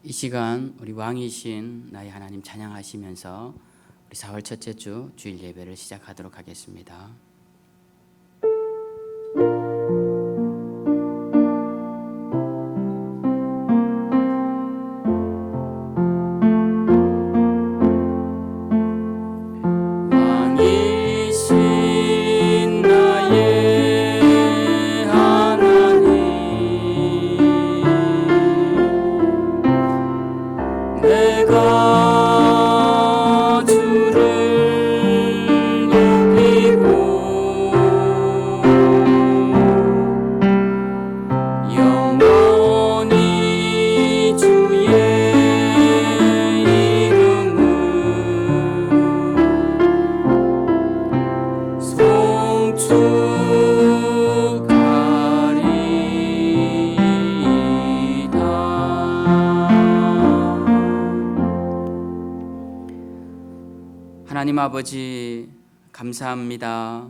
이 시간 우리 왕이신 나의 하나님 찬양하시면서 우리 4월 첫째 주 주일 예배를 시작하도록 하겠습니다. 왕이신 나의 하나님, 내가 주를 높이고 영원히 주의 이름을 하나님 아버지, 감사합니다.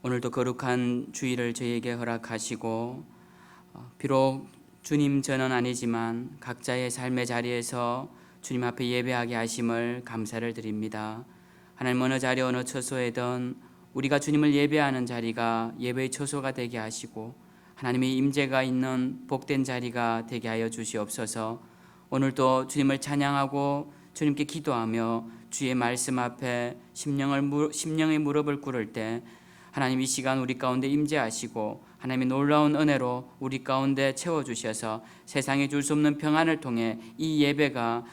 오늘도 거룩한 주일을 저희에게 허락하시고 비록 주님 저는 아니지만 각자의 삶의 자리에서 주님 앞에 예배하게 하심을 감사를 드립니다. 하나님, 어느 자리 어느 처소에든 우리가 주님을 예배하는 자리가 예배의 처소가 되게 하시고 하나님의 임재가 있는 복된 자리가 되게 하여 주시옵소서. 오늘도 주님을 찬양하고 주님께 기도하며 주의 말씀 앞에 심령의 무릎을 꿇을 때 하나님, 이 시간 우리 가운데 임재하시고 하나님의 놀라운 은혜로 우리 가운데 채워주셔서 세상에 줄 수 없는 평안을 통해 이 예배가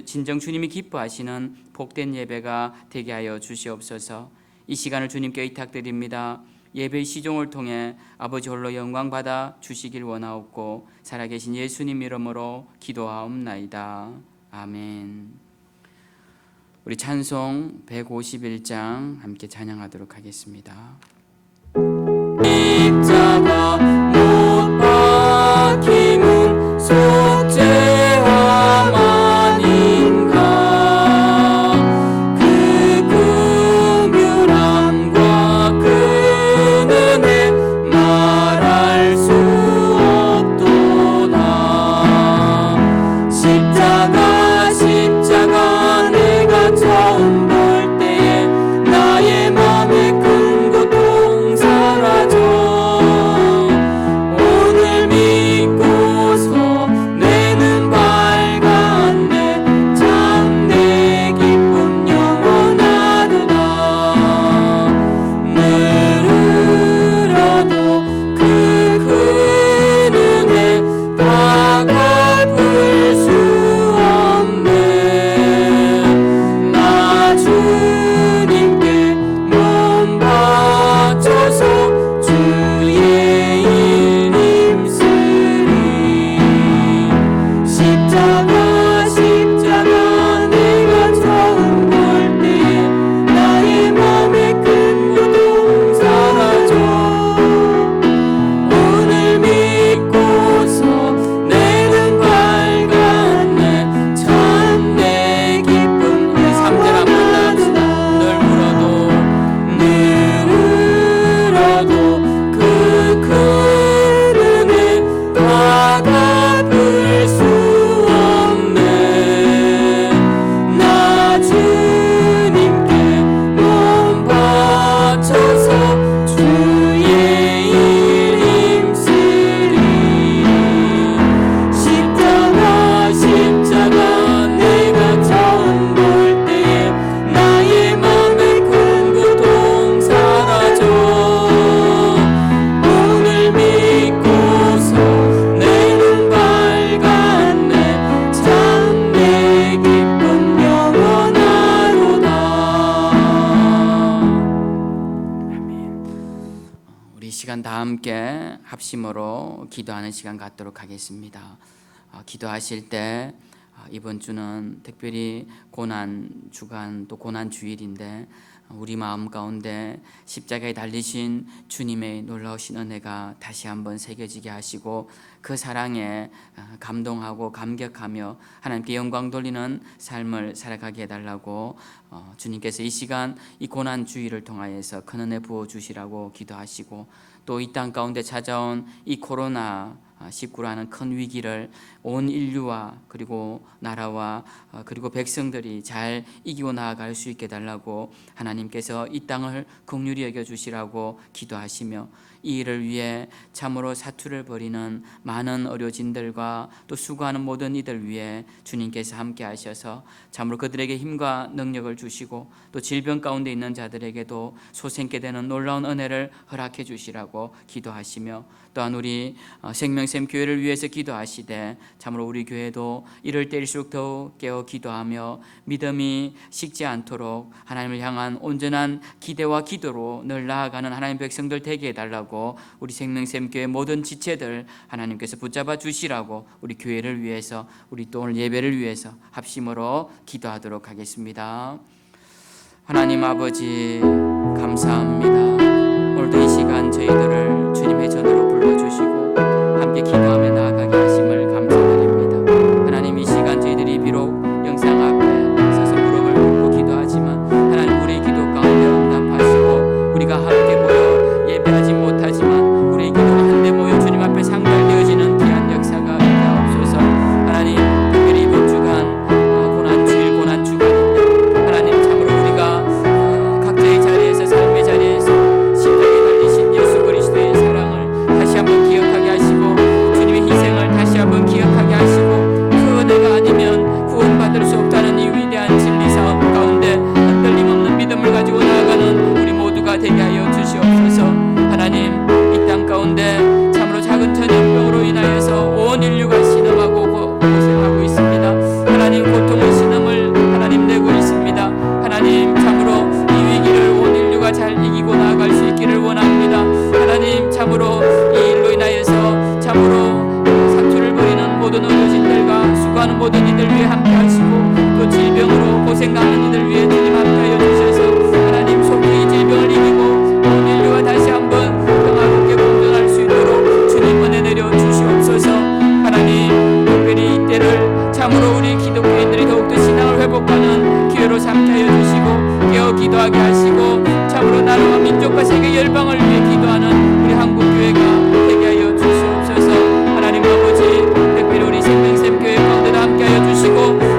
진정 주님이 기뻐하시는 복된 예배가 되게 하여 주시옵소서. 이 시간을 주님께 의탁드립니다. 예배의 시종을 통해 아버지 홀로 영광 받아 주시길 원하옵고 살아계신 예수님 이름으로 기도하옵나이다. 아멘. 우리 찬송 151장 함께 찬양하도록 하겠습니다. 십자가 못 박힘은 속죄함아닌가, 그 긍휼함과 그 은혜 말할 수 없도다. 십자가 내가 처음 볼 때에 나의 맘에 큰 고통 사라져. 오늘 믿고서 내는 밝았네. 참 내 기쁨 영원하도다. 늘 울어도 그 큰 은혜 다 갚을 수 없네. 나 주님께 몸 바쳐서 주의 일 힘쓰리. 십자가 내가 처음 볼 때에 나의 맘에 큰 고통 사라져. 오늘 믿고서 내는 밝았네. 참 내 기쁨. 우리 3절 한번 늘 울어도 그 큰 은혜 다 갚을 수 없네. 나 주님께 몸 바쳐서 주의 일 힘쓰리. 십자가 내가 처음 볼 때에 나의 맘에 큰 고통 사라져. 오늘 믿고서 내는 밝았네. 참 내 기쁨 영원하로다. 아멘. 우리 시간 다 함께 합심으로 기도하는 시간 갖도록 하겠습니다. 기도하실 때 이번 주는 특별히 고난 주간 또 고난 주일인데 우리 마음 가운데 십자가에 달리신 주님의 놀라우신 은혜가 다시 한번 새겨지게 하시고 그 사랑에 감동하고 감격하며 하나님께 영광 돌리는 삶을 살아가게 해달라고 주님께서 이 시간 이 고난 주일을 통하여서 큰 은혜 부어주시라고 기도하시고 또 이 땅 가운데 찾아온 이 코로나 19라는 큰 위기를 온 인류와 그리고 나라와 그리고 백성들이 잘 이기고 나아갈 수 있게 달라고 하나님께서 이 땅을 긍휼히 여겨 주시라고 기도하시며, 이 일을 위해 참으로 사투를 벌이는 많은 의료진들과 또 수고하는 모든 이들 위해 주님께서 함께 하셔서 참으로 그들에게 힘과 능력을 주시고, 또 질병 가운데 있는 자들에게도 소생케 되는 놀라운 은혜를 허락해 주시라고 기도하시며, 또한 우리 생명샘 교회를 위해서 기도하시되 참으로 우리 교회도 이럴 때일수록 더욱 깨어 기도하며 믿음이 식지 않도록 하나님을 향한 온전한 기대와 기도로 늘 나아가는 하나님 백성들 되게 해달라고 우리 생명샘 교회 모든 지체들 하나님께서 붙잡아 주시라고 우리 교회를 위해서, 우리 또 오늘 예배를 위해서 합심으로 기도하도록 하겠습니다. 하나님 아버지 감사합니다. 오늘도 이 시간 저희들을 주님의 전으로 불러주시고 함께 기도하며 나아가게 하심을 감사드립니다. 하나님, 이 시간 저희들이 비록 영상 앞에 서서 무릎을 꿇고 기도하지만 하나님 우리의 기도 가운데 응답하시고, 우리가 함께 모여 예배하지 못하지만 우리의 기도가 한데 모여 주님 앞에 상달되어지는 귀한 역사가 있옵소서. 하나님, 특별히 이번 주간 고난주일 고난주간인데 하나님 참으로 우리가 각자의 자리에서 삶의 자리에서 십자가에 달리신 예수 그리스도의 사랑을 다시 한번 기억하게 하시고 주님의 희생을 다시 한번 기억하게 하시고, 그 은혜가 아니면 구원받을 수 없다는 이 위대한 진리 사업 가운데 흔들림 없는 믿음을 가지고 나아가는 우리 모두가 되게 하여 주시옵소서. 하나님, 이 땅 가운데 참으로 작은 전염병으로 인하여서 온 인류가 신음하고 고생하고 있습니다. 하나님, 고통의 신음을 하나님 내고 있습니다. 하나님, 참으로 이 위기를 온 인류가 잘 이기고 나아갈 수 있기를 원합니다. 하나님, 참으로 이 일로 인하여서 참으로 사투를 벌이는 모든 의료진들과 수고하는 모든 이들 위해 함께 하시고, 또 질병으로 고생하는 이들 위해 주님 함께 하여 주셔서 하나님 속히 이 질병을 이기고 온 인류가 다시 한번 평화롭게 공존할 수 있도록 주님 은혜 내려 주시옵소서. 하나님, 특별히 이때를 참으로 우리 기독교인들이 더욱더 신앙을 회복하는 기회로 삼게 하여 주시고 깨어 기도하게 하시고, 참으로 나라와 민족과 세계 열방을 위해 기도하는 우리 한국교회가 되게 하여 주시옵소서. 하나님 아버지, 특별히 우리 생명샘 교회 가운데도 함께 하여 주시고,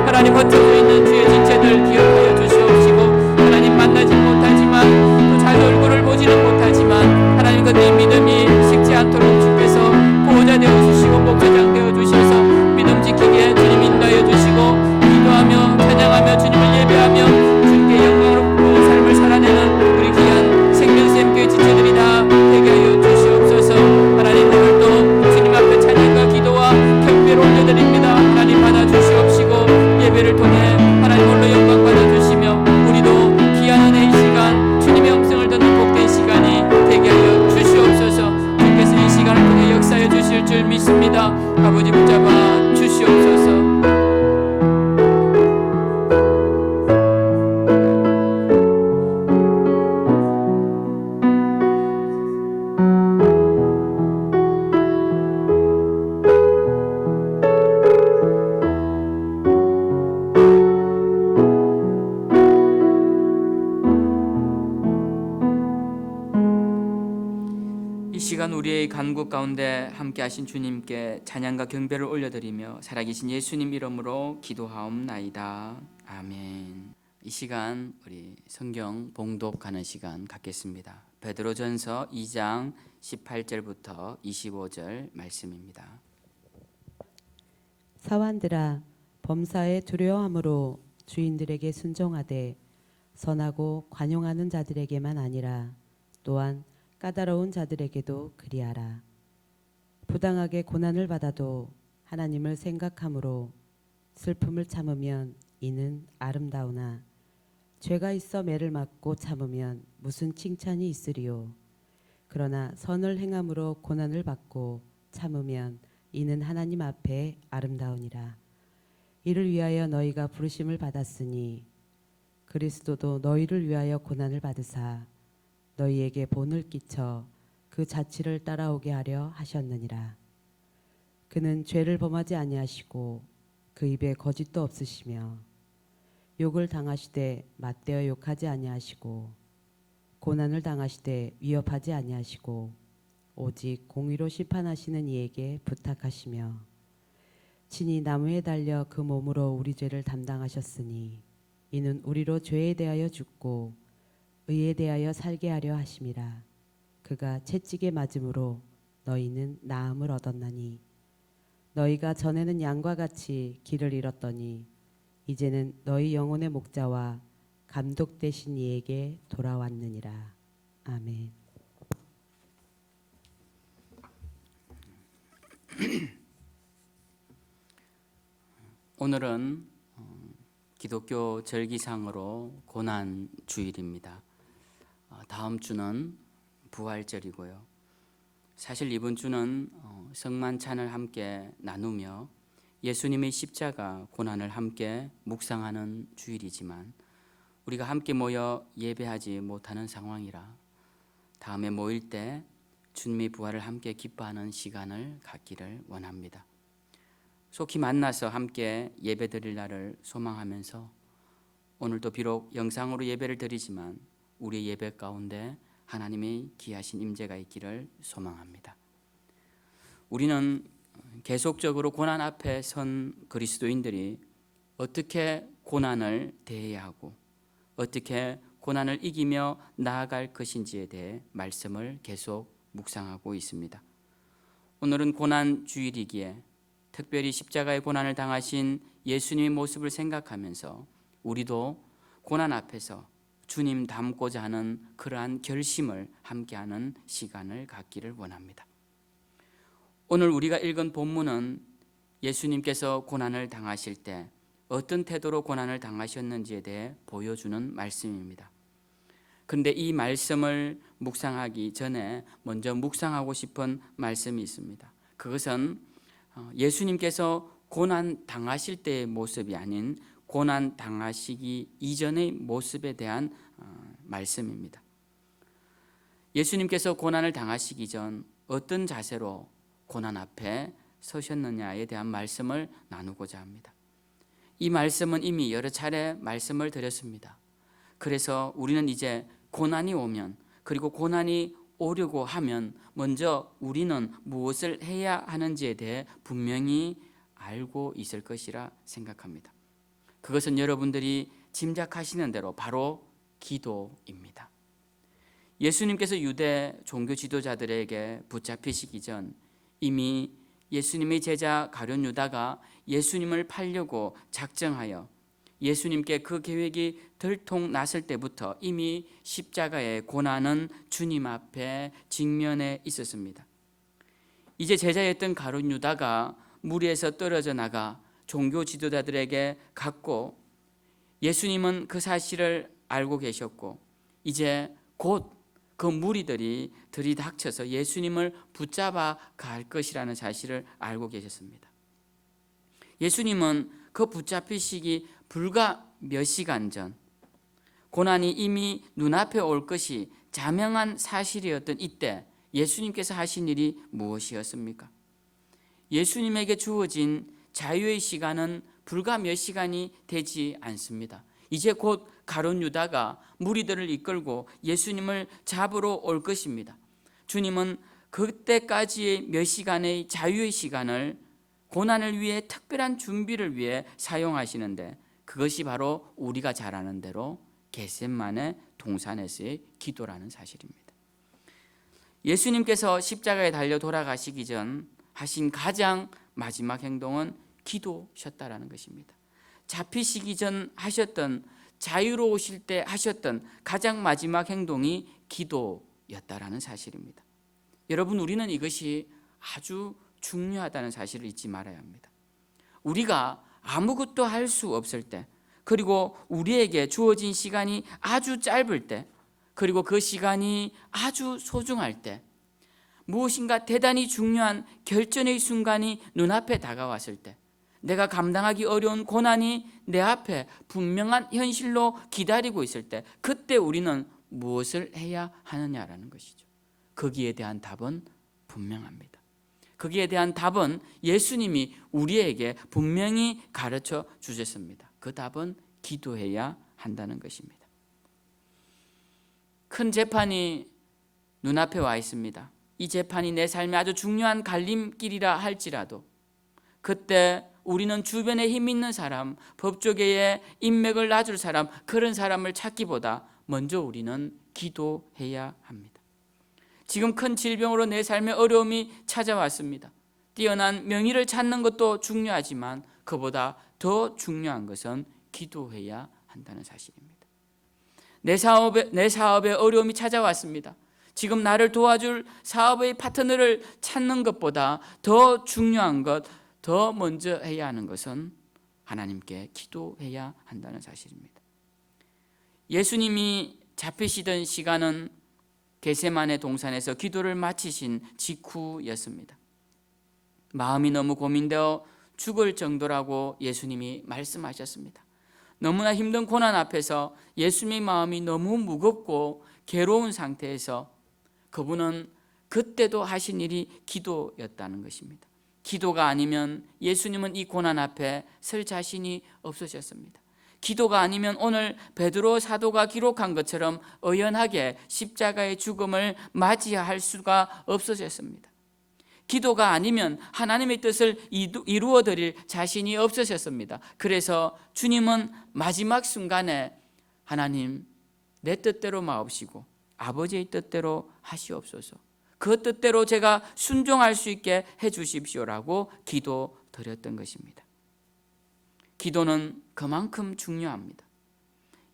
하나님 흩어져 있는 주의 지체들 기억하여 주시옵시고, 하나님 만나지 못하지만 또 자기 얼굴을 보지는 못하지만 하나님 그들의 믿음이 식지 않도록 주께서 보호자 되어 주시고 목자장 되어 주셔서 믿음 지키게 주님 인도하여 주시고, 기도하며 찬양하며 주님을 예배하며 주님께 영광스러운 삶을 살아내는 우리 귀한 생명샘 교회 지체들이 다 되게 하여 주시옵소서. 하나님, 오늘도 주님 앞에 찬양과 기도와 경배를 올려드립니다. 하나님 받아 주시옵시고 예배를 통해 하나님 홀로 영광 받아 주시며, 우리도 귀한 은혜의 시간 주님의 음성을 듣는 복된 시간이 되게 하여 주시옵소서. 주께서 이 시간을 통해 역사해 주실 줄 믿습니다. 아버지 붙잡아 주시옵소서. 이 시간 우리의 간구 가운데 함께 하신 주님께 찬양과 경배를 올려드리며 살아계신 예수님 이름으로 기도하옵나이다. 아멘. 이 시간 우리 성경 봉독하는 시간 갖겠습니다. 베드로전서 2장 18절부터 25절 말씀입니다. 사환들아, 범사에 두려워함으로 주인들에게 순종하되 선하고 관용하는 자들에게만 아니라 또한 까다로운 자들에게도 그리하라. 부당하게 고난을 받아도 하나님을 생각함으로 슬픔을 참으면 이는 아름다우나 죄가 있어 매를 맞고 참으면 무슨 칭찬이 있으리요. 그러나 선을 행함으로 고난을 받고 참으면 이는 하나님 앞에 아름다우니라. 이를 위하여 너희가 부르심을 받았으니 그리스도도 너희를 위하여 고난을 받으사 너희에게 본을 끼쳐 그 자취를 따라오게 하려 하셨느니라. 그는 죄를 범하지 아니하시고 그 입에 거짓도 없으시며 욕을 당하시되 맞대어 욕하지 아니하시고 고난을 당하시되 위협하지 아니하시고 오직 공의로 심판하시는 이에게 부탁하시며 친히 나무에 달려 그 몸으로 우리 죄를 담당하셨으니 이는 우리로 죄에 대하여 죽고 의에 대하여 살게 하려 하심이라. 그가 채찍에 맞음으로 너희는 나음을 얻었나니 너희가 전에는 양과 같이 길을 잃었더니 이제는 너희 영혼의 목자와 감독 되신 이에게 돌아왔느니라. 아멘. 오늘은 기독교 절기상으로 고난 주일입니다. 다음 주는 부활절이고요. 사실 이번 주는 성만찬을 함께 나누며 예수님의 십자가 고난을 함께 묵상하는 주일이지만 우리가 함께 모여 예배하지 못하는 상황이라 다음에 모일 때 주님의 부활을 함께 기뻐하는 시간을 갖기를 원합니다. 속히 만나서 함께 예배 드릴 날을 소망하면서 오늘도 비록 영상으로 예배를 드리지만 우리의 예배 가운데 하나님의 귀하신 임재가 있기를 소망합니다. 우리는 계속적으로 고난 앞에 선 그리스도인들이 어떻게 고난을 대해야 하고 어떻게 고난을 이기며 나아갈 것인지에 대해 말씀을 계속 묵상하고 있습니다. 오늘은 고난 주일이기에 특별히 십자가의 고난을 당하신 예수님의 모습을 생각하면서 우리도 고난 앞에서 주님 닮고자 하는 그러한 결심을 함께하는 시간을 갖기를 원합니다. 오늘 우리가 읽은 본문은 예수님께서 고난을 당하실 때 어떤 태도로 고난을 당하셨는지에 대해 보여주는 말씀입니다. 그런데 이 말씀을 묵상하기 전에 먼저 묵상하고 싶은 말씀이 있습니다. 그것은 예수님께서 고난 당하실 때의 모습이 아닌 고난 당하시기 이전의 모습에 대한 말씀입니다. 예수님께서 고난을 당하시기 전 어떤 자세로 고난 앞에 서셨느냐에 대한 말씀을 나누고자 합니다. 이 말씀은 이미 여러 차례 말씀을 드렸습니다. 그래서 우리는 이제 고난이 오면 그리고 고난이 오려고 하면 먼저 우리는 무엇을 해야 하는지에 대해 분명히 알고 있을 것이라 생각합니다. 그것은 여러분들이 짐작하시는 대로 바로 기도입니다. 예수님께서 유대 종교 지도자들에게 붙잡히시기 전 이미 예수님의 제자 가룟 유다가 예수님을 팔려고 작정하여 예수님께 그 계획이 들통났을 때부터 이미 십자가의 고난은 주님 앞에 직면해 있었습니다. 이제 제자였던 가룟 유다가 무리에서 떨어져 나가 종교 지도자들에게 갔고 예수님은 그 사실을 알고 계셨고 이제 곧 그 무리들이 들이닥쳐서 예수님을 붙잡아 갈 것이라는 사실을 알고 계셨습니다. 예수님은 그 붙잡히시기 불과 몇 시간 전 고난이 이미 눈앞에 올 것이 자명한 사실이었던 이때 예수님께서 하신 일이 무엇이었습니까? 예수님에게 주어진 자유의 시간은 불과 몇 시간이 되지 않습니다. 이제 곧 가룟 유다가 무리들을 이끌고 예수님을 잡으러 올 것입니다. 주님은 그때까지의 몇 시간의 자유의 시간을 고난을 위해 특별한 준비를 위해 사용하시는데 그것이 바로 우리가 잘 아는 대로 겟세마네 동산에서의 기도라는 사실입니다. 예수님께서 십자가에 달려 돌아가시기 전 하신 가장 마지막 행동은 기도셨다라는 것입니다. 잡히시기 전 하셨던 자유로우실 때 하셨던 가장 마지막 행동이 기도였다라는 사실입니다. 여러분 우리는 이것이 아주 중요하다는 사실을 잊지 말아야 합니다. 우리가 아무것도 할 수 없을 때 그리고 우리에게 주어진 시간이 아주 짧을 때 그리고 그 시간이 아주 소중할 때 무엇인가 대단히 중요한 결전의 순간이 눈앞에 다가왔을 때 내가 감당하기 어려운 고난이 내 앞에 분명한 현실로 기다리고 있을 때 그때 우리는 무엇을 해야 하느냐라는 것이죠. 거기에 대한 답은 분명합니다. 거기에 대한 답은 예수님이 우리에게 분명히 가르쳐 주셨습니다. 그 답은 기도해야 한다는 것입니다. 큰 재판이 눈앞에 와 있습니다. 이 재판이 내 삶의 아주 중요한 갈림길이라 할지라도 그때 우리는 주변에 힘 있는 사람, 법조계에 인맥을 놔줄 사람, 그런 사람을 찾기보다 먼저 우리는 기도해야 합니다. 지금 큰 질병으로 내 삶에 어려움이 찾아왔습니다. 뛰어난 명의를 찾는 것도 중요하지만 그보다 더 중요한 것은 기도해야 한다는 사실입니다. 내 사업에 어려움이 찾아왔습니다. 지금 나를 도와줄 사업의 파트너를 찾는 것보다 더 중요한 것, 더 먼저 해야 하는 것은 하나님께 기도해야 한다는 사실입니다. 예수님이 잡히시던 시간은 겟세마네 동산에서 기도를 마치신 직후였습니다. 마음이 너무 고민되어 죽을 정도라고 예수님이 말씀하셨습니다. 너무나 힘든 고난 앞에서 예수님의 마음이 너무 무겁고 괴로운 상태에서 그분은 그때도 하신 일이 기도였다는 것입니다. 기도가 아니면 예수님은 이 고난 앞에 설 자신이 없으셨습니다. 기도가 아니면 오늘 베드로 사도가 기록한 것처럼 의연하게 십자가의 죽음을 맞이할 수가 없으셨습니다. 기도가 아니면 하나님의 뜻을 이루어 드릴 자신이 없으셨습니다. 그래서 주님은 마지막 순간에 하나님, 내 뜻대로 마옵시고 아버지의 뜻대로 하시옵소서. 그 뜻대로 제가 순종할 수 있게 해 주십시오라고 기도 드렸던 것입니다. 기도는 그만큼 중요합니다.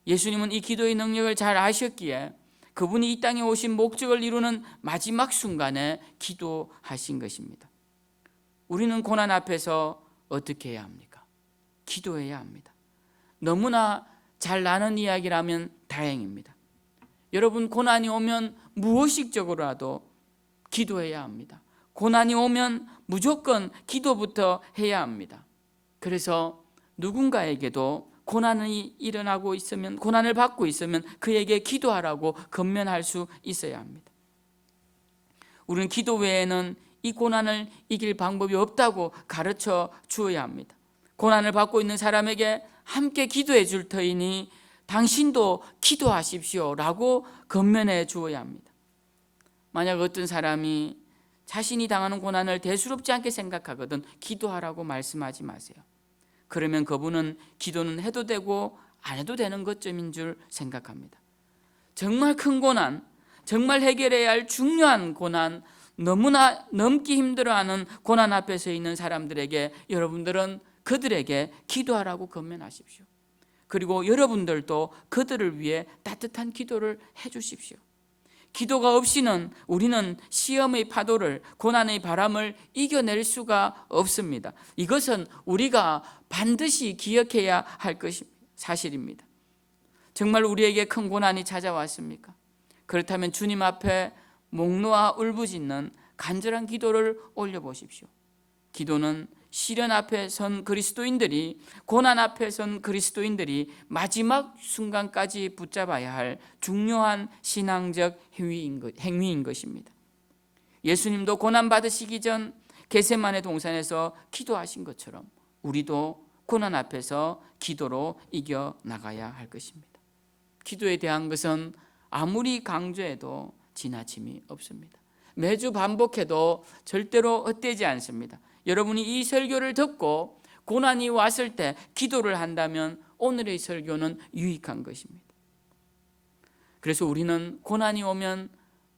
예수님은 이 기도의 능력을 잘 아셨기에 그분이 이 땅에 오신 목적을 이루는 마지막 순간에 기도하신 것입니다. 우리는 고난 앞에서 어떻게 해야 합니까? 기도해야 합니다. 너무나 잘 나는 이야기라면 다행입니다. 여러분, 고난이 오면 무의식적으로라도 기도해야 합니다. 고난이 오면 무조건 기도부터 해야 합니다. 그래서 누군가에게도 고난이 일어나고 있으면, 고난을 받고 있으면 그에게 기도하라고 권면할 수 있어야 합니다. 우리는 기도 외에는 이 고난을 이길 방법이 없다고 가르쳐 주어야 합니다. 고난을 받고 있는 사람에게 함께 기도해 줄 터이니 당신도 기도하십시오 라고 권면해 주어야 합니다. 만약 어떤 사람이 자신이 당하는 고난을 대수롭지 않게 생각하거든 기도하라고 말씀하지 마세요. 그러면 그분은 기도는 해도 되고 안 해도 되는 것쯤인 줄 생각합니다. 정말 큰 고난, 정말 해결해야 할 중요한 고난, 너무나 넘기 힘들어하는 고난 앞에 서 있는 사람들에게 여러분들은 그들에게 기도하라고 권면하십시오. 그리고 여러분들도 그들을 위해 따뜻한 기도를 해 주십시오. 기도가 없이는 우리는 시험의 파도를, 고난의 바람을 이겨낼 수가 없습니다. 이것은 우리가 반드시 기억해야 할 것이 사실입니다. 정말 우리에게 큰 고난이 찾아왔습니까? 그렇다면 주님 앞에 목 놓아 울부짖는 간절한 기도를 올려보십시오. 기도는 시련 앞에 선 그리스도인들이, 고난 앞에 선 그리스도인들이 마지막 순간까지 붙잡아야 할 중요한 신앙적 행위인 것입니다. 예수님도 고난 받으시기 전 겟세마네 동산에서 기도하신 것처럼 우리도 고난 앞에서 기도로 이겨나가야 할 것입니다. 기도에 대한 것은 아무리 강조해도 지나침이 없습니다. 매주 반복해도 절대로 헛되지 않습니다. 여러분이 이 설교를 듣고 고난이 왔을 때 기도를 한다면 오늘의 설교는 유익한 것입니다. 그래서 우리는 고난이 오면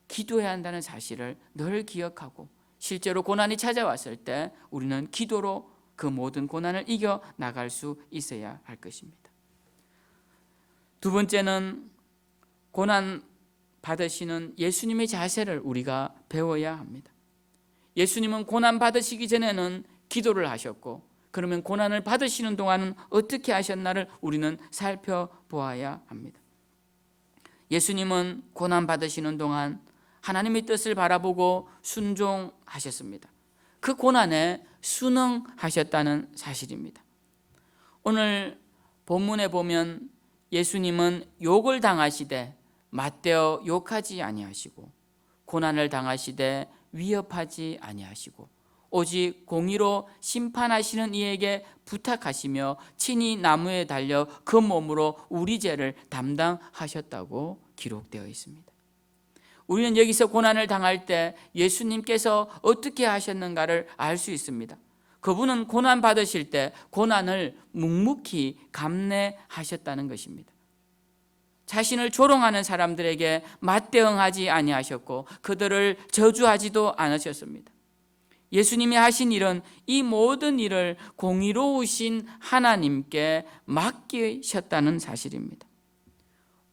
기도해야 한다는 사실을 늘 기억하고 실제로 고난이 찾아왔을 때 우리는 기도로 그 모든 고난을 이겨나갈 수 있어야 할 것입니다. 두 번째는 고난 받으시는 예수님의 자세를 우리가 배워야 합니다. 예수님은 고난 받으시기 전에는 기도를 하셨고 그러면 고난을 받으시는 동안은 어떻게 하셨나를 우리는 살펴보아야 합니다. 예수님은 고난 받으시는 동안 하나님의 뜻을 바라보고 순종하셨습니다. 그 고난에 순응하셨다는 사실입니다. 오늘 본문에 보면 예수님은 욕을 당하시되 맞대어 욕하지 아니하시고 고난을 당하시되 위협하지 아니하시고 오직 공의로 심판하시는 이에게 부탁하시며 친히 나무에 달려 그 몸으로 우리 죄를 담당하셨다고 기록되어 있습니다. 우리는 여기서 고난을 당할 때 예수님께서 어떻게 하셨는가를 알 수 있습니다. 그분은 고난 받으실 때 고난을 묵묵히 감내하셨다는 것입니다. 자신을 조롱하는 사람들에게 맞대응하지 아니하셨고 그들을 저주하지도 않으셨습니다. 예수님이 하신 일은 이 모든 일을 공의로우신 하나님께 맡기셨다는 사실입니다.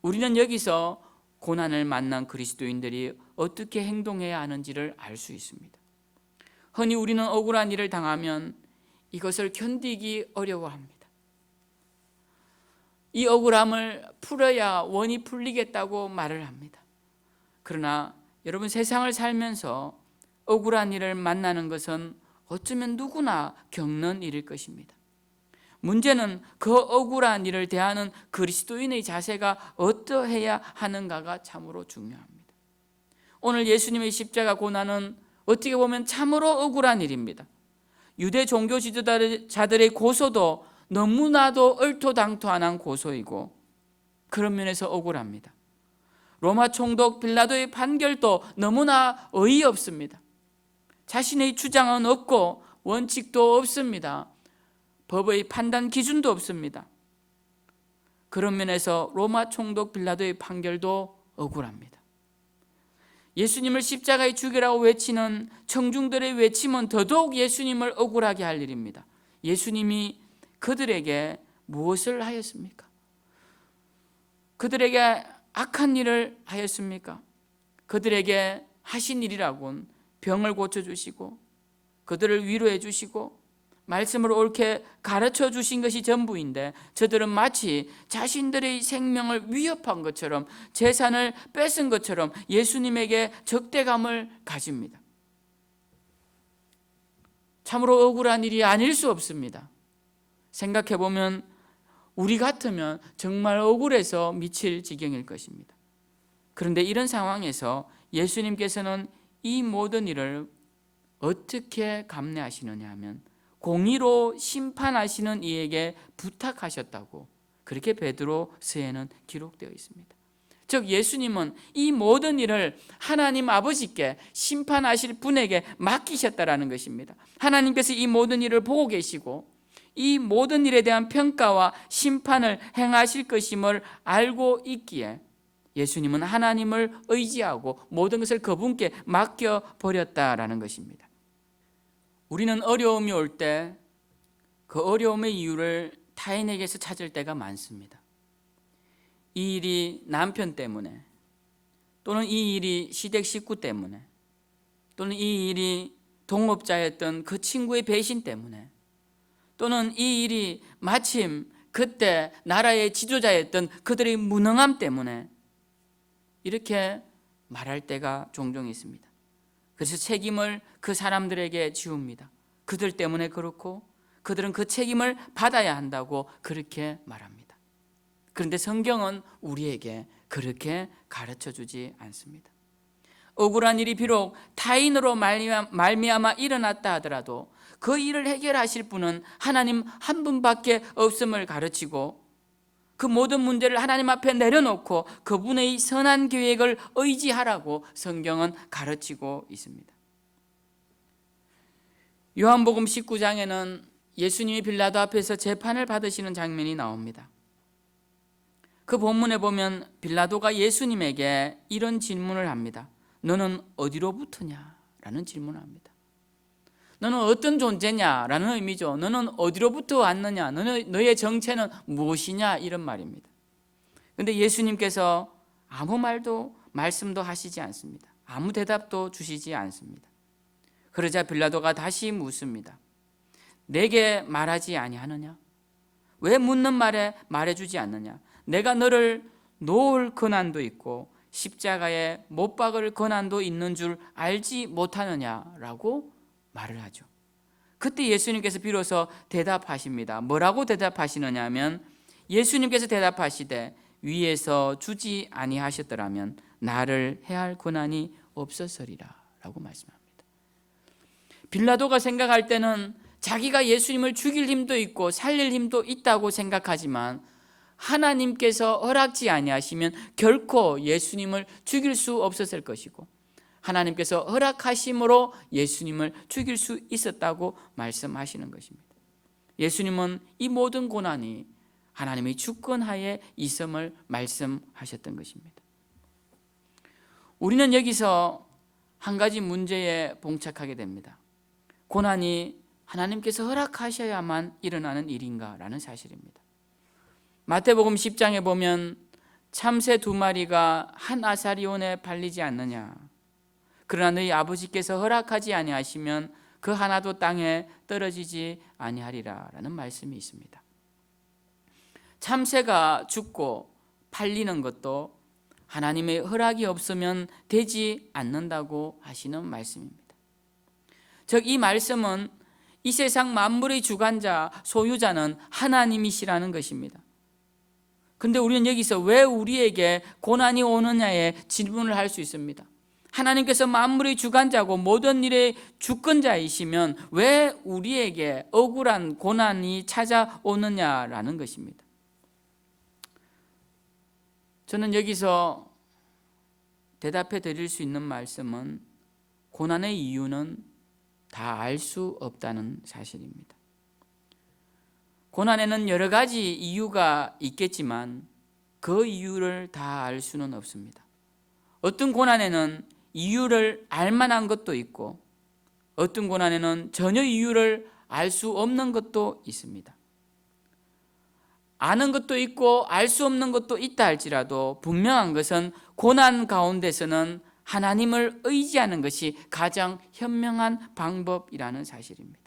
우리는 여기서 고난을 만난 그리스도인들이 어떻게 행동해야 하는지를 알 수 있습니다. 흔히 우리는 억울한 일을 당하면 이것을 견디기 어려워합니다. 이 억울함을 풀어야 원이 풀리겠다고 말을 합니다. 그러나 여러분, 세상을 살면서 억울한 일을 만나는 것은 어쩌면 누구나 겪는 일일 것입니다. 문제는 그 억울한 일을 대하는 그리스도인의 자세가 어떠해야 하는가가 참으로 중요합니다. 오늘 예수님의 십자가 고난은 어떻게 보면 참으로 억울한 일입니다. 유대 종교 지도자들의 고소도 너무나도 얼토당토한 고소이고 그런 면에서 억울합니다. 로마 총독 빌라도의 판결도 너무나 어이없습니다. 자신의 주장은 없고 원칙도 없습니다. 법의 판단 기준도 없습니다. 그런 면에서 로마 총독 빌라도의 판결도 억울합니다. 예수님을 십자가에 죽이라고 외치는 청중들의 외침은 더더욱 예수님을 억울하게 할 일입니다. 예수님이 그들에게 무엇을 하였습니까? 그들에게 악한 일을 하였습니까? 그들에게 하신 일이라곤 병을 고쳐주시고 그들을 위로해 주시고 말씀을 옳게 가르쳐 주신 것이 전부인데 저들은 마치 자신들의 생명을 위협한 것처럼 재산을 뺏은 것처럼 예수님에게 적대감을 가집니다. 참으로 억울한 일이 아닐 수 없습니다. 생각해보면 우리 같으면 정말 억울해서 미칠 지경일 것입니다. 그런데 이런 상황에서 예수님께서는 이 모든 일을 어떻게 감내하시느냐 하면 공의로 심판하시는 이에게 부탁하셨다고 그렇게 베드로서에는 기록되어 있습니다. 즉 예수님은 이 모든 일을 하나님 아버지께 심판하실 분에게 맡기셨다라는 것입니다. 하나님께서 이 모든 일을 보고 계시고 이 모든 일에 대한 평가와 심판을 행하실 것임을 알고 있기에 예수님은 하나님을 의지하고 모든 것을 그분께 맡겨버렸다라는 것입니다. 우리는 어려움이 올 때 그 어려움의 이유를 타인에게서 찾을 때가 많습니다. 이 일이 남편 때문에, 또는 이 일이 시댁 식구 때문에, 또는 이 일이 동업자였던 그 친구의 배신 때문에, 또는 이 일이 마침 그때 나라의 지도자였던 그들의 무능함 때문에 이렇게 말할 때가 종종 있습니다. 그래서 책임을 그 사람들에게 지웁니다. 그들 때문에 그렇고 그들은 그 책임을 받아야 한다고 그렇게 말합니다. 그런데 성경은 우리에게 그렇게 가르쳐주지 않습니다. 억울한 일이 비록 타인으로 말미암아 일어났다 하더라도 그 일을 해결하실 분은 하나님 한 분밖에 없음을 가르치고 그 모든 문제를 하나님 앞에 내려놓고 그분의 선한 계획을 의지하라고 성경은 가르치고 있습니다. 요한복음 19장에는 예수님이 빌라도 앞에서 재판을 받으시는 장면이 나옵니다. 그 본문에 보면 빌라도가 예수님에게 이런 질문을 합니다. 너는 어디로부터냐? 라는 질문을 합니다. 너는 어떤 존재냐? 라는 의미죠. 너는 어디로부터 왔느냐? 너의 정체는 무엇이냐? 이런 말입니다. 그런데 예수님께서 아무 말씀도 하시지 않습니다. 아무 대답도 주시지 않습니다. 그러자 빌라도가 다시 묻습니다. 내게 말하지 아니하느냐? 왜 묻는 말에 말해주지 않느냐? 내가 너를 놓을 권한도 있고 십자가에 못 박을 권한도 있는 줄 알지 못하느냐라고 말을 하죠. 그때 예수님께서 비로소 대답하십니다. 뭐라고 대답하시느냐 하면 예수님께서 대답하시되 위에서 주지 아니하셨더라면 나를 해할 권한이 없었으리라 라고 말씀합니다. 빌라도가 생각할 때는 자기가 예수님을 죽일 힘도 있고 살릴 힘도 있다고 생각하지만 하나님께서 허락지 아니하시면 결코 예수님을 죽일 수 없었을 것이고, 하나님께서 허락하심으로 예수님을 죽일 수 있었다고 말씀하시는 것입니다. 예수님은 이 모든 고난이 하나님의 주권하에 있음을 말씀하셨던 것입니다. 우리는 여기서 한 가지 문제에 봉착하게 됩니다. 고난이 하나님께서 허락하셔야만 일어나는 일인가 라는 사실입니다. 마태복음 10장에 보면 참새 2마리가 한 아사리온에 팔리지 않느냐, 그러나 너희 아버지께서 허락하지 아니하시면 그 하나도 땅에 떨어지지 아니하리라 라는 말씀이 있습니다. 참새가 죽고 팔리는 것도 하나님의 허락이 없으면 되지 않는다고 하시는 말씀입니다. 즉, 이 말씀은 이 세상 만물의 주관자, 소유자는 하나님이시라는 것입니다. 그런데 우리는 여기서 왜 우리에게 고난이 오느냐에 질문을 할 수 있습니다. 하나님께서 만물의 주관자고 모든 일의 주권자이시면 왜 우리에게 억울한 고난이 찾아오느냐라는 것입니다. 저는 여기서 대답해 드릴 수 있는 말씀은 고난의 이유는 다 알 수 없다는 사실입니다. 고난에는 여러 가지 이유가 있겠지만 그 이유를 다 알 수는 없습니다. 어떤 고난에는 이유를 알 만한 것도 있고, 어떤 고난에는 전혀 이유를 알 수 없는 것도 있습니다. 아는 것도 있고 알 수 없는 것도 있다 할지라도 분명한 것은 고난 가운데서는 하나님을 의지하는 것이 가장 현명한 방법이라는 사실입니다.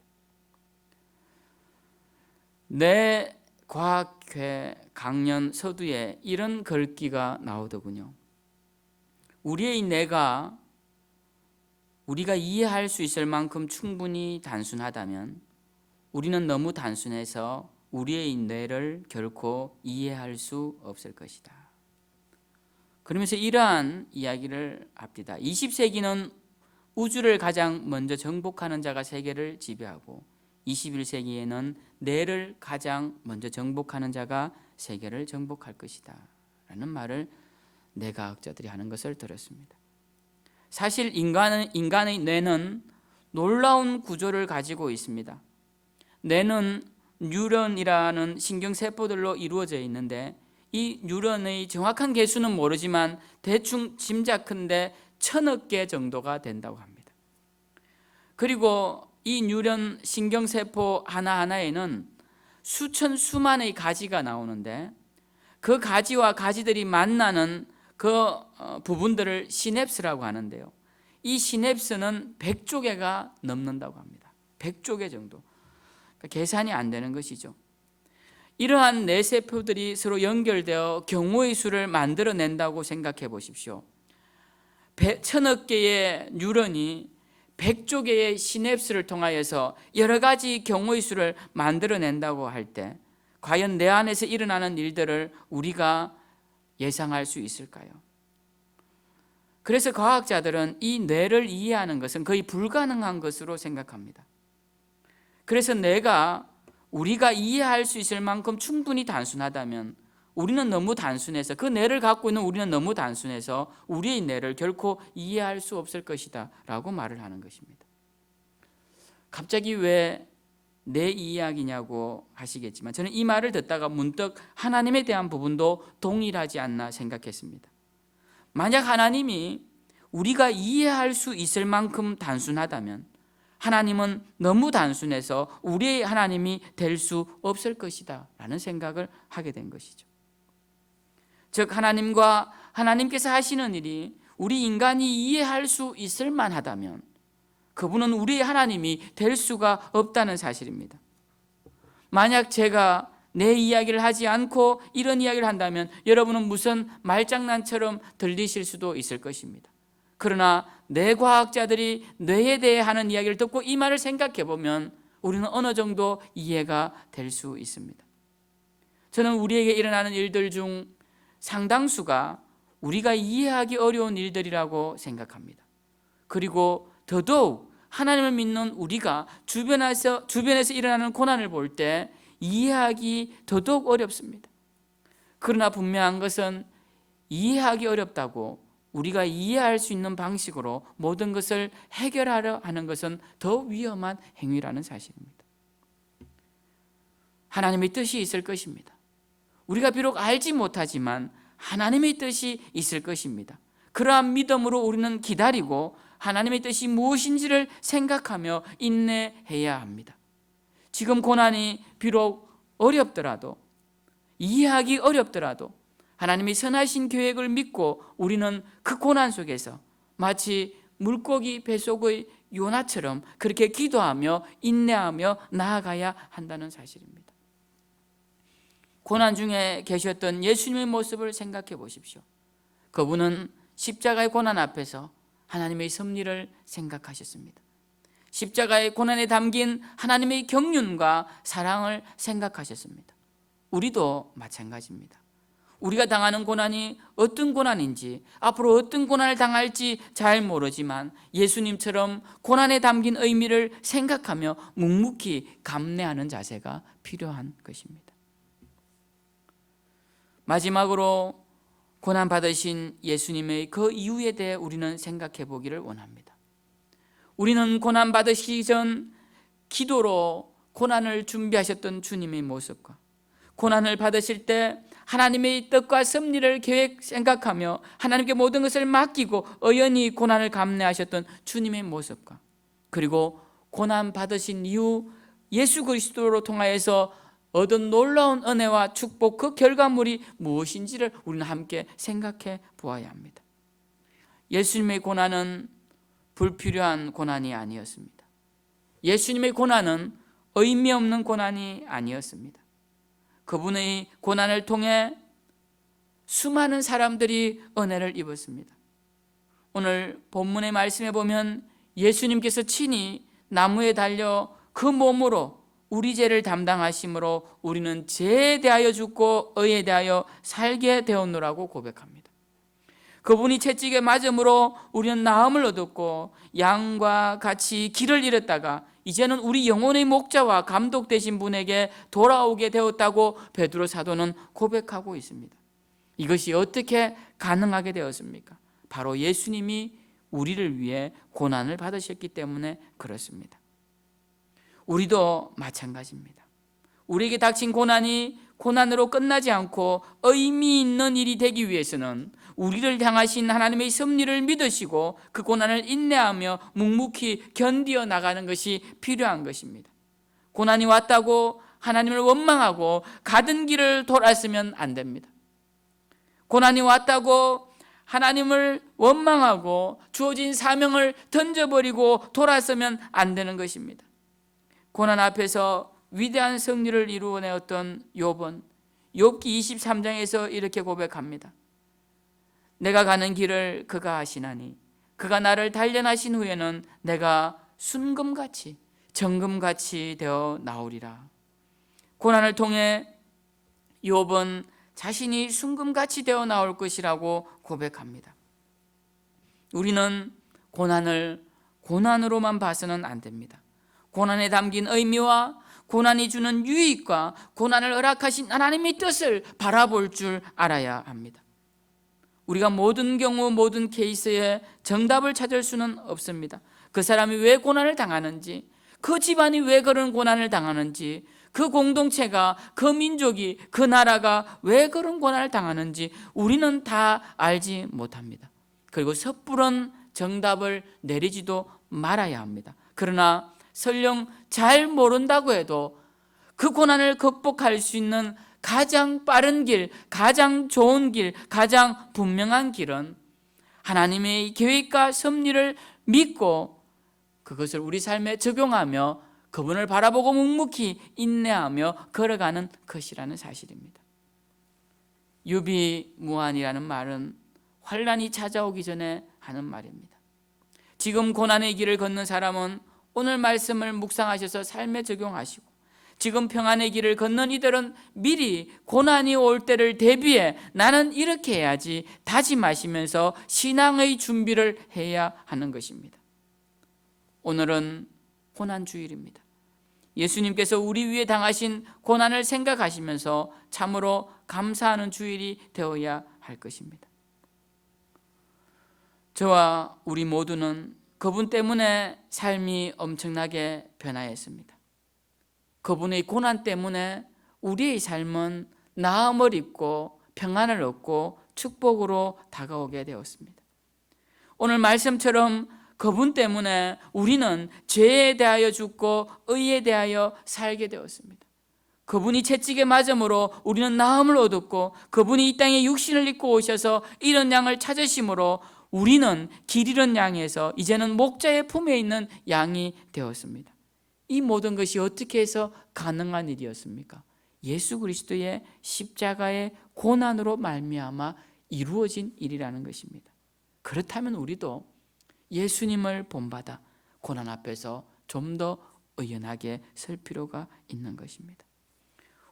내 과학회 강연 서두에 이런 글귀가 나오더군요. 우리의 뇌가 우리가 이해할 수 있을 만큼 충분히 단순하다면 우리는 너무 단순해서 우리의 뇌를 결코 이해할 수 없을 것이다. 그러면서 이러한 이야기를 합니다. 20세기는 우주를 가장 먼저 정복하는 자가 세계를 지배하고 21세기에는 뇌를 가장 먼저 정복하는 자가 세계를 정복할 것이다 라는 말을 뇌과학자들이 하는 것을 들었습니다. 사실 인간의 뇌는 놀라운 구조를 가지고 있습니다. 뇌는 뉴런이라는 신경세포들로 이루어져 있는데 이 뉴런의 정확한 개수는 모르지만 대충 짐작컨대 1000억 개 정도가 된다고 합니다. 그리고 이 뉴런 신경세포 하나하나에는 수만의 가지가 나오는데 그 가지와 가지들이 만나는 그 부분들을 시냅스라고 하는데요. 이 시냅스는 100조 개가 넘는다고 합니다. 100조 개 정도. 그러니까 계산이 안 되는 것이죠. 이러한 뇌세포들이 서로 연결되어 경우의 수를 만들어낸다고 생각해 보십시오. 1000억 개의 뉴런이 100조 개의 시냅스를 통하여서 여러 가지 경우의 수를 만들어낸다고 할 때 과연 내 안에서 일어나는 일들을 우리가 예상할 수 있을까요? 그래서 과학자들은 이 뇌를 이해하는 것은 거의 불가능한 것으로 생각합니다. 그래서 뇌가 우리가 이해할 수 있을 만큼 충분히 단순하다면 우리는 너무 단순해서 그 뇌를 갖고 있는 우리는 너무 단순해서 우리의 뇌를 결코 이해할 수 없을 것이다 라고 말을 하는 것입니다. 갑자기 왜 내 이야기냐고 하시겠지만 저는 이 말을 듣다가 문득 하나님에 대한 부분도 동일하지 않나 생각했습니다. 만약 하나님이 우리가 이해할 수 있을 만큼 단순하다면 하나님은 너무 단순해서 우리의 하나님이 될 수 없을 것이다 라는 생각을 하게 된 것이죠. 즉 하나님과 하나님께서 하시는 일이 우리 인간이 이해할 수 있을 만하다면 그분은 우리의 하나님이 될 수가 없다는 사실입니다. 만약 제가 내 이야기를 하지 않고 이런 이야기를 한다면 여러분은 무슨 말장난처럼 들리실 수도 있을 것입니다. 그러나 뇌과학자들이 뇌에 대해 하는 이야기를 듣고 이 말을 생각해 보면 우리는 어느 정도 이해가 될 수 있습니다. 저는 우리에게 일어나는 일들 중 상당수가 우리가 이해하기 어려운 일들이라고 생각합니다. 그리고 더더욱 하나님을 믿는 우리가 주변에서 일어나는 고난을 볼 때 이해하기 더더욱 어렵습니다. 그러나 분명한 것은 이해하기 어렵다고 우리가 이해할 수 있는 방식으로 모든 것을 해결하려 하는 것은 더 위험한 행위라는 사실입니다. 하나님의 뜻이 있을 것입니다. 우리가 비록 알지 못하지만 하나님의 뜻이 있을 것입니다. 그러한 믿음으로 우리는 기다리고 하나님의 뜻이 무엇인지를 생각하며 인내해야 합니다. 지금 고난이 비록 어렵더라도, 이해하기 어렵더라도 하나님의 선하신 계획을 믿고 우리는 그 고난 속에서 마치 물고기 뱃속의 요나처럼 그렇게 기도하며 인내하며 나아가야 한다는 사실입니다. 고난 중에 계셨던 예수님의 모습을 생각해 보십시오. 그분은 십자가의 고난 앞에서 하나님의 섭리를 생각하셨습니다. 십자가의 고난에 담긴 하나님의 경륜과 사랑을 생각하셨습니다. 우리도 마찬가지입니다. 우리가 당하는 고난이 어떤 고난인지, 앞으로 어떤 고난을 당할지 잘 모르지만 예수님처럼 고난에 담긴 의미를 생각하며 묵묵히 감내하는 자세가 필요한 것입니다. 마지막으로 고난 받으신 예수님의 그 이유에 대해 우리는 생각해 보기를 원합니다. 우리는 고난 받으시기 전 기도로 고난을 준비하셨던 주님의 모습과 고난을 받으실 때 하나님의 뜻과 섭리를 생각하며 하나님께 모든 것을 맡기고 의연히 고난을 감내하셨던 주님의 모습과 그리고 고난 받으신 이후 예수 그리스도로 통하여서 얻은 놀라운 은혜와 축복, 그 결과물이 무엇인지를 우리는 함께 생각해 보아야 합니다. 예수님의 고난은 불필요한 고난이 아니었습니다. 예수님의 고난은 의미 없는 고난이 아니었습니다. 그분의 고난을 통해 수많은 사람들이 은혜를 입었습니다. 오늘 본문의 말씀에 보면 예수님께서 친히 나무에 달려 그 몸으로 우리 죄를 담당하심으로 우리는 죄에 대하여 죽고 의에 대하여 살게 되었노라고 고백합니다. 그분이 채찍에 맞음으로 우리는 나음을 얻었고 양과 같이 길을 잃었다가 이제는 우리 영혼의 목자와 감독 되신 분에게 돌아오게 되었다고 베드로 사도는 고백하고 있습니다. 이것이 어떻게 가능하게 되었습니까? 바로 예수님이 우리를 위해 고난을 받으셨기 때문에 그렇습니다. 우리도 마찬가지입니다. 우리에게 닥친 고난이 고난으로 끝나지 않고 의미 있는 일이 되기 위해서는 우리를 향하신 하나님의 섭리를 믿으시고 그 고난을 인내하며 묵묵히 견디어 나가는 것이 필요한 것입니다. 고난이 왔다고 하나님을 원망하고 가던 길을 돌았으면 안 됩니다. 고난이 왔다고 하나님을 원망하고 주어진 사명을 던져버리고 돌아서면 안 되는 것입니다. 고난 앞에서 위대한 승리를 이루어내었던 욥은 욥기 23장에서 이렇게 고백합니다. 내가 가는 길을 그가 아시나니 그가 나를 단련하신 후에는 내가 순금같이 정금같이 되어 나오리라. 고난을 통해 욥은 자신이 순금같이 되어 나올 것이라고 고백합니다. 우리는 고난을 고난으로만 봐서는 안 됩니다. 고난에 담긴 의미와 고난이 주는 유익과 고난을 허락하신 하나님의 뜻을 바라볼 줄 알아야 합니다. 우리가 모든 경우 모든 케이스에 정답을 찾을 수는 없습니다. 그 사람이 왜 고난을 당하는지, 그 집안이 왜 그런 고난을 당하는지, 그 공동체가, 그 민족이, 그 나라가 왜 그런 고난을 당하는지 우리는 다 알지 못합니다. 그리고 섣부른 정답을 내리지도 말아야 합니다. 그러나 설령 잘 모른다고 해도 그 고난을 극복할 수 있는 가장 빠른 길, 가장 좋은 길, 가장 분명한 길은 하나님의 계획과 섭리를 믿고 그것을 우리 삶에 적용하며 그분을 바라보고 묵묵히 인내하며 걸어가는 것이라는 사실입니다. 유비무환이라는 말은 환난이 찾아오기 전에 하는 말입니다. 지금 고난의 길을 걷는 사람은 오늘 말씀을 묵상하셔서 삶에 적용하시고 지금 평안의 길을 걷는 이들은 미리 고난이 올 때를 대비해 나는 이렇게 해야지 다짐하시면서 신앙의 준비를 해야 하는 것입니다. 오늘은 고난주일입니다. 예수님께서 우리 위에 당하신 고난을 생각하시면서 참으로 감사하는 주일이 되어야 할 것입니다. 저와 우리 모두는 그분 때문에 삶이 엄청나게 변화했습니다. 그분의 고난 때문에 우리의 삶은 나음을 입고 평안을 얻고 축복으로 다가오게 되었습니다. 오늘 말씀처럼 그분 때문에 우리는 죄에 대하여 죽고 의에 대하여 살게 되었습니다. 그분이 채찍에 맞음으로 우리는 나음을 얻었고, 그분이 이 땅에 육신을 입고 오셔서 이런 양을 찾으심으로 우리는 길 잃은 양에서 이제는 목자의 품에 있는 양이 되었습니다. 이 모든 것이 어떻게 해서 가능한 일이었습니까? 예수 그리스도의 십자가의 고난으로 말미암아 이루어진 일이라는 것입니다. 그렇다면 우리도 예수님을 본받아 고난 앞에서 좀 더 의연하게 설 필요가 있는 것입니다.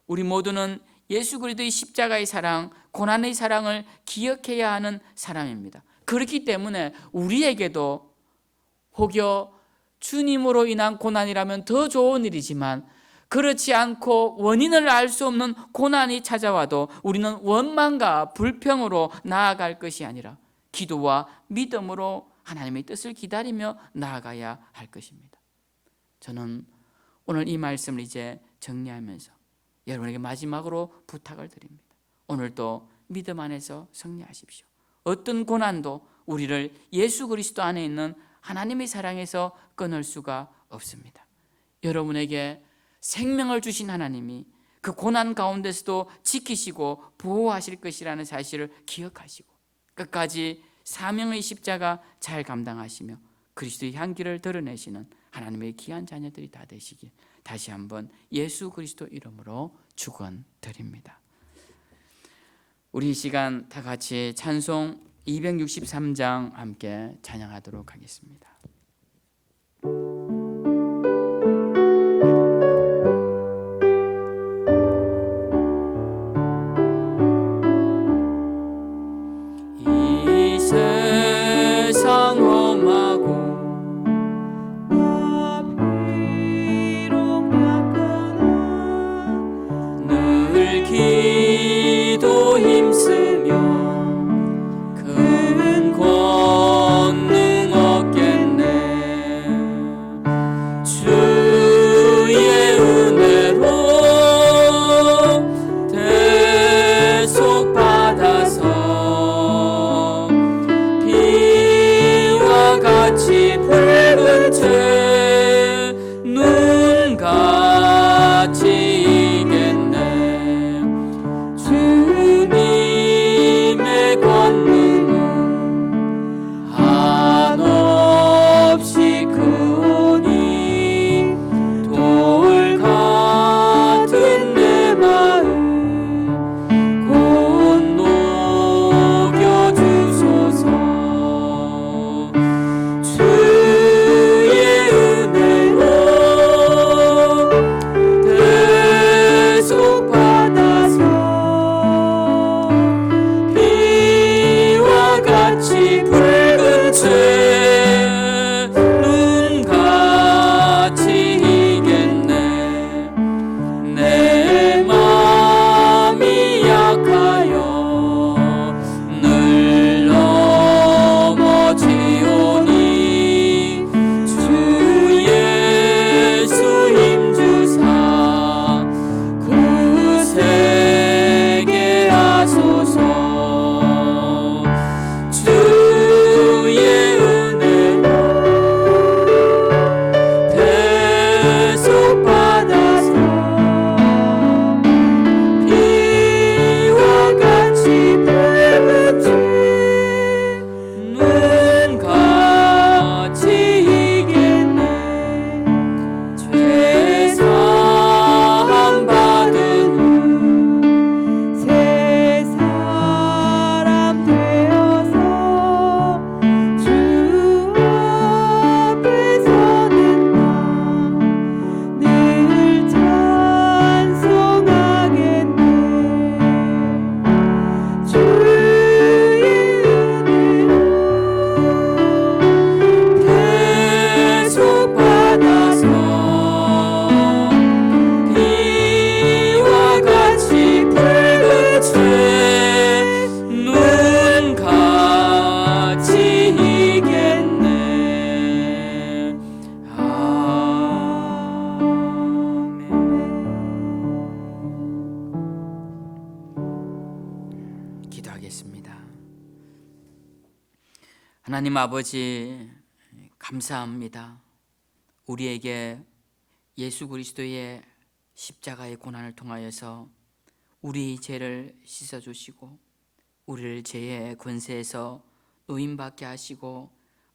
우리 모두는 예수 그리스도의 십자가의 사랑, 고난의 사랑을 기억해야 하는 사람입니다. 그렇기 때문에 우리에게도 혹여 주님으로 인한 고난이라면 더 좋은 일이지만, 그렇지 않고 원인을 알 수 없는 고난이 찾아와도 우리는 원망과 불평으로 나아갈 것이 아니라 기도와 믿음으로 하나님의 뜻을 기다리며 나아가야 할 것입니다. 저는 오늘 이 말씀을 이제 정리하면서 여러분에게 마지막으로 부탁을 드립니다. 오늘도 믿음 안에서 승리하십시오. 어떤 고난도 우리를 예수 그리스도 안에 있는 하나님의 사랑에서 끊을 수가 없습니다. 여러분에게 생명을 주신 하나님이 그 고난 가운데서도 지키시고 보호하실 것이라는 사실을 기억하시고 끝까지 사명의 십자가 잘 감당하시며 그리스도의 향기를 드러내시는 하나님의 귀한 자녀들이 다 되시길 다시 한번 예수 그리스도 이름으로 축원드립니다. 우리 이 시간 다 같이 찬송 263장 함께 찬양하도록 하겠습니다. 이 세상 험하고 늘 기도 힘쓰며 큰 권능 얻겠네. 하나님 아버지, 감사합니다. 우리에게 예수 그리스도의 십자가의 고난을 통하여서 우리 죄를 씻어주시고 우리를 죄의 권세에서 노임받게 하시고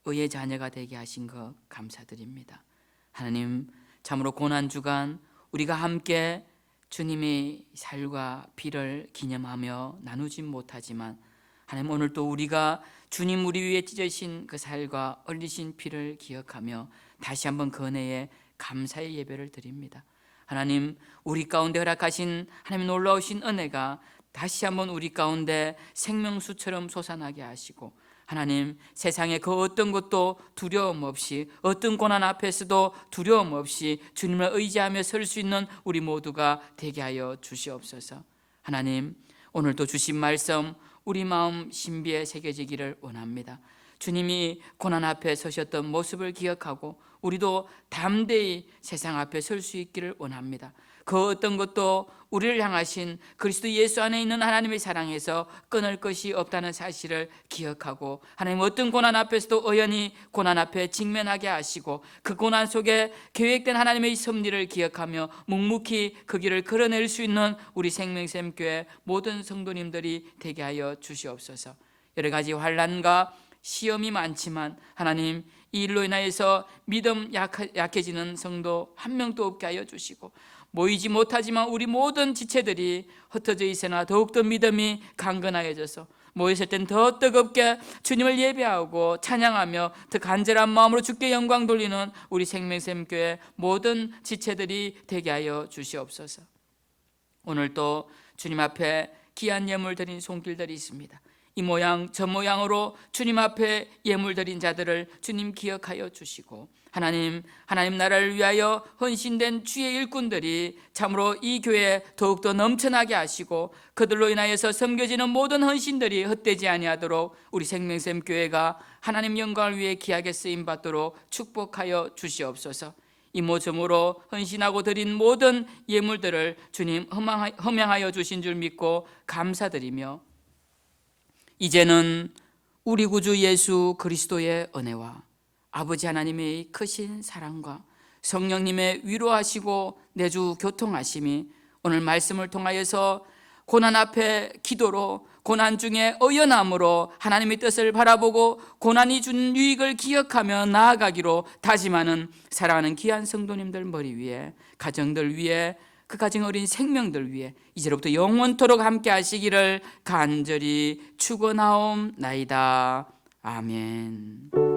의의 자녀가 되게 하신 것 감사드립니다. 하나님, 참으로 고난주간 우리가 함께 주님의 살과 피를 기념하며 나누지 못하지만 하나님, 오늘 또 우리가 주님 우리 위에 찢으신 그 살과 흘리신 피를 기억하며 다시 한번 그 은혜에 감사의 예배를 드립니다. 하나님, 우리 가운데 허락하신 하나님 놀라우신 은혜가 다시 한번 우리 가운데 생명수처럼 솟아나게 하시고 하나님, 세상의 그 어떤 것도 두려움 없이, 어떤 고난 앞에서도 두려움 없이 주님을 의지하며 설 수 있는 우리 모두가 되게 하여 주시옵소서. 하나님, 오늘도 주신 말씀 우리 마음 신비에 새겨지기를 원합니다. 주님이 고난 앞에 서셨던 모습을 기억하고 우리도 담대히 세상 앞에 설 수 있기를 원합니다. 그 어떤 것도 우리를 향하신 그리스도 예수 안에 있는 하나님의 사랑에서 끊을 것이 없다는 사실을 기억하고 하나님, 어떤 고난 앞에서도 의연히 고난 앞에 직면하게 하시고 그 고난 속에 계획된 하나님의 섭리를 기억하며 묵묵히 그 길을 걸어낼 수 있는 우리 생명샘교회 모든 성도님들이 되게 하여 주시옵소서. 여러 가지 환난과 시험이 많지만 하나님, 이 일로 인하여서 믿음 약해지는 성도 한 명도 없게 하여 주시고 모이지 못하지만 우리 모든 지체들이 흩어져 있으나 더욱더 믿음이 강건하여져서 모였을 땐 더 뜨겁게 주님을 예배하고 찬양하며 더 간절한 마음으로 주께 영광 돌리는 우리 생명샘교회 모든 지체들이 되게 하여 주시옵소서. 오늘 또 주님 앞에 귀한 예물 드린 손길들이 있습니다. 이 모양 저 모양으로 주님 앞에 예물 드린 자들을 주님 기억하여 주시고 하나님 나라를 위하여 헌신된 주의 일꾼들이 참으로 이 교회에 더욱더 넘쳐나게 하시고 그들로 인하여서 섬겨지는 모든 헌신들이 헛되지 아니하도록 우리 생명샘 교회가 하나님 영광을 위해 귀하게 쓰임받도록 축복하여 주시옵소서. 이모저모로 헌신하고 드린 모든 예물들을 주님 허망하여 주신 줄 믿고 감사드리며 이제는 우리 구주 예수 그리스도의 은혜와 아버지 하나님의 크신 사랑과 성령님의 위로하시고 내주 교통하심이 오늘 말씀을 통하여서 고난 앞에 기도로, 고난 중에 의연함으로 하나님의 뜻을 바라보고 고난이 준 유익을 기억하며 나아가기로 다짐하는 사랑하는 귀한 성도님들 머리 위에, 가정들 위에, 그 가정 어린 생명들 위해 이제로부터 영원토록 함께 하시기를 간절히 축원하옵나이다. 아멘.